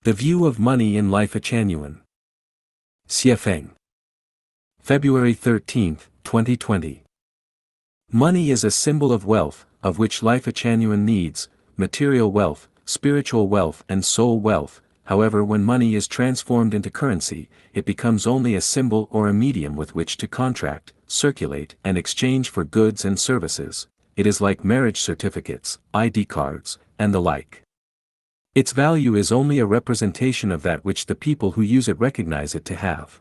The View of Money in Lifechanyuan. Xiefeng. February 13, 2020. Money is a symbol of wealth, of which Lifechanyuan needs, material wealth, spiritual wealth and soul wealth. However, when money is transformed into currency, it becomes only a symbol or a medium with which to contract, circulate and exchange for goods and services. It is like marriage certificates, ID cards, and the like. Its value is only a representation of that which the people who use it recognize it to have.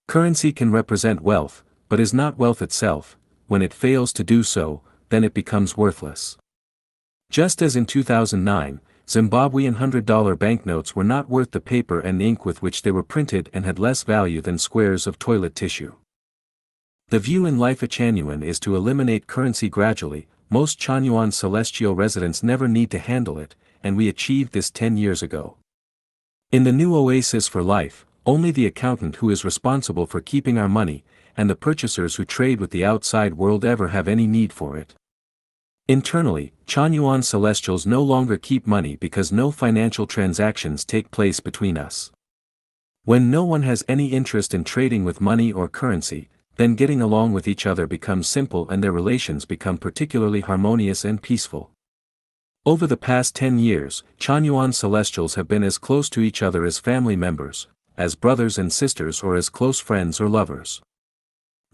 Currency can represent wealth, but is not wealth itself. When it fails to do so, then it becomes worthless. Just as in 2009, Zimbabwean $100 banknotes were not worth the paper and ink with which they were printed and had less value than squares of toilet tissue. The view in Lifechanyuan is to eliminate currency gradually. Most Chanyuan celestial residents never need to handle it, and we achieved this 10 years ago. In the new oasis for life, only the accountant who is responsible for keeping our money, and the purchasers who trade with the outside world ever have any need for it. Internally, Chanyuan celestials no longer keep money because no financial transactions take place between us. When no one has any interest in trading with money or currency, then getting along with each other becomes simple and their relations become particularly harmonious and peaceful. Over the past 10 years, Chanyuan celestials have been as close to each other as family members, as brothers and sisters or as close friends or lovers.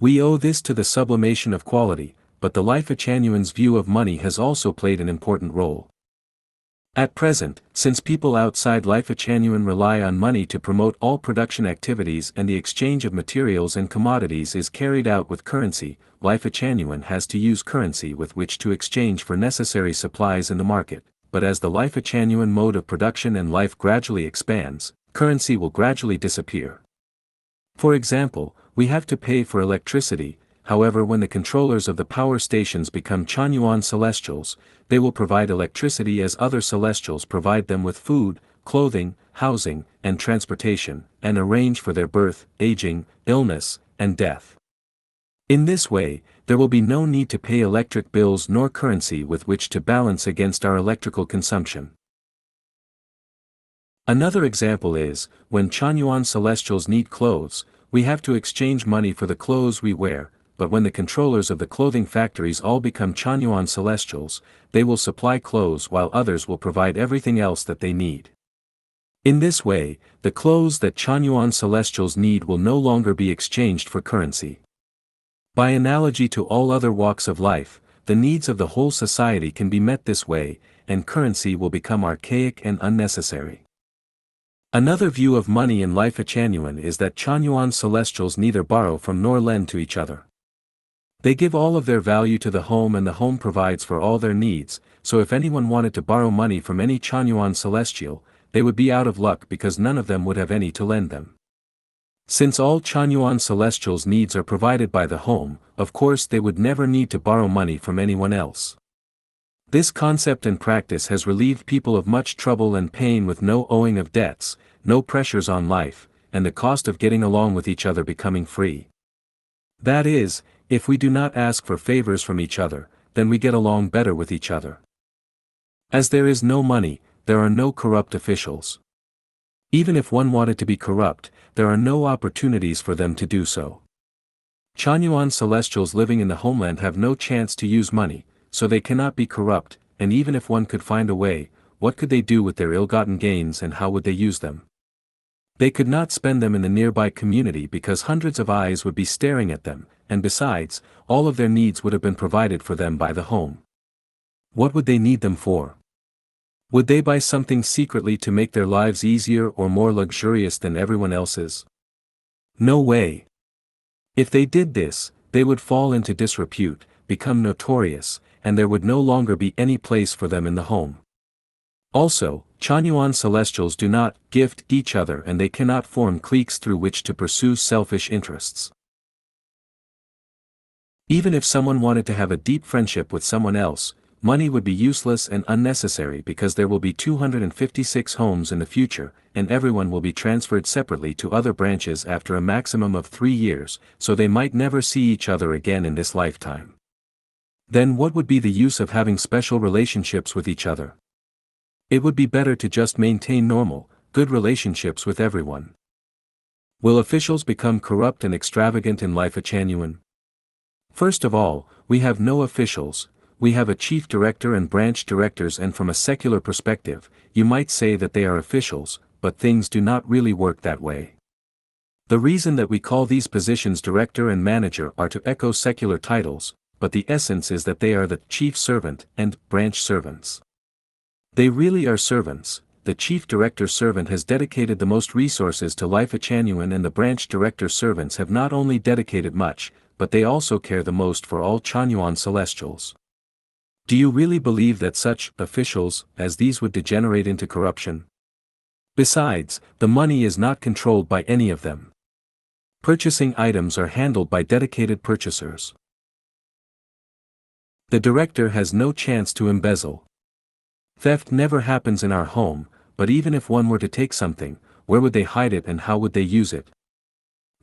We owe this to the sublimation of quality, but the Lifechanyuan's view of money has also played an important role. At present, since people outside Lifechanyuan rely on money to promote all production activities and the exchange of materials and commodities is carried out with currency, Lifechanyuan has to use currency with which to exchange for necessary supplies in the market. But as the Lifechanyuan mode of production and life gradually expands, currency will gradually disappear. For example, we have to pay for electricity. However, when the controllers of the power stations become Chanyuan celestials, they will provide electricity as other celestials provide them with food, clothing, housing, and transportation, and arrange for their birth, aging, illness, and death. In this way, there will be no need to pay electric bills nor currency with which to balance against our electrical consumption. Another example is, when Chanyuan celestials need clothes, we have to exchange money for the clothes we wear. But when the controllers of the clothing factories all become Chanyuan celestials, they will supply clothes while others will provide everything else that they need. In this way, the clothes that Chanyuan celestials need will no longer be exchanged for currency. By analogy to all other walks of life, the needs of the whole society can be met this way, and currency will become archaic and unnecessary. Another view of money in Lifechanyuan is that Chanyuan celestials neither borrow from nor lend to each other. They give all of their value to the home and the home provides for all their needs, so if anyone wanted to borrow money from any Chanyuan celestial, they would be out of luck because none of them would have any to lend them. Since all Chanyuan celestials' needs are provided by the home, of course they would never need to borrow money from anyone else. This concept and practice has relieved people of much trouble and pain with no owing of debts, no pressures on life, and the cost of getting along with each other becoming free. That is, if we do not ask for favors from each other, then we get along better with each other. As there is no money, there are no corrupt officials. Even if one wanted to be corrupt, there are no opportunities for them to do so. Chanyuan celestials living in the homeland have no chance to use money, so they cannot be corrupt, and even if one could find a way, what could they do with their ill-gotten gains and how would they use them? They could not spend them in the nearby community because hundreds of eyes would be staring at them, and besides, all of their needs would have been provided for them by the home. What would they need them for? Would they buy something secretly to make their lives easier or more luxurious than everyone else's? No way. If they did this, they would fall into disrepute, become notorious, and there would no longer be any place for them in the home. Also, Chanyuan celestials do not gift each other and they cannot form cliques through which to pursue selfish interests. Even if someone wanted to have a deep friendship with someone else, money would be useless and unnecessary because there will be 256 homes in the future, and everyone will be transferred separately to other branches after a maximum of 3 years, so they might never see each other again in this lifetime. Then what would be the use of having special relationships with each other? It would be better to just maintain normal, good relationships with everyone. Will officials become corrupt and extravagant in Lifechanyuan? First of all, we have no officials, we have a chief director and branch directors, and from a secular perspective, you might say that they are officials, but things do not really work that way. The reason that we call these positions director and manager are to echo secular titles, but the essence is that they are the chief servant and branch servants. They really are servants. The chief director servant has dedicated the most resources to Lifechanyuan, and the branch director servants have not only dedicated much, but they also care the most for all Chanyuan celestials. Do you really believe that such officials as these would degenerate into corruption? Besides, the money is not controlled by any of them. Purchasing items are handled by dedicated purchasers. The director has no chance to embezzle. Theft never happens in our home, but even if one were to take something, where would they hide it and how would they use it?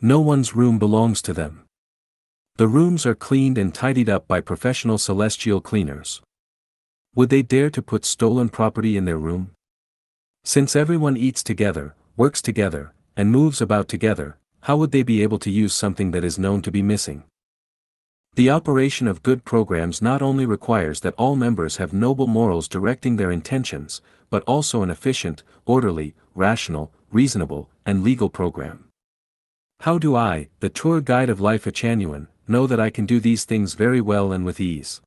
No one's room belongs to them. The rooms are cleaned and tidied up by professional celestial cleaners. Would they dare to put stolen property in their room? Since everyone eats together, works together, and moves about together, how would they be able to use something that is known to be missing? The operation of good programs not only requires that all members have noble morals directing their intentions, but also an efficient, orderly, rational, reasonable, and legal program. How do I, the tour guide of Lifechanyuan, know that I can do these things very well and with ease?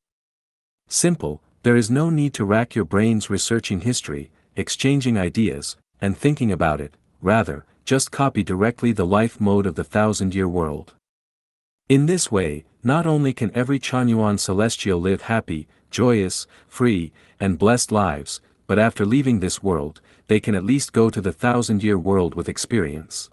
Simple, there is no need to rack your brains researching history, exchanging ideas, and thinking about it, rather, just copy directly the life mode of the 1,000-year world. In this way, not only can every Chanyuan celestial live happy, joyous, free, and blessed lives, but after leaving this world, they can at least go to the 1,000-year world with experience.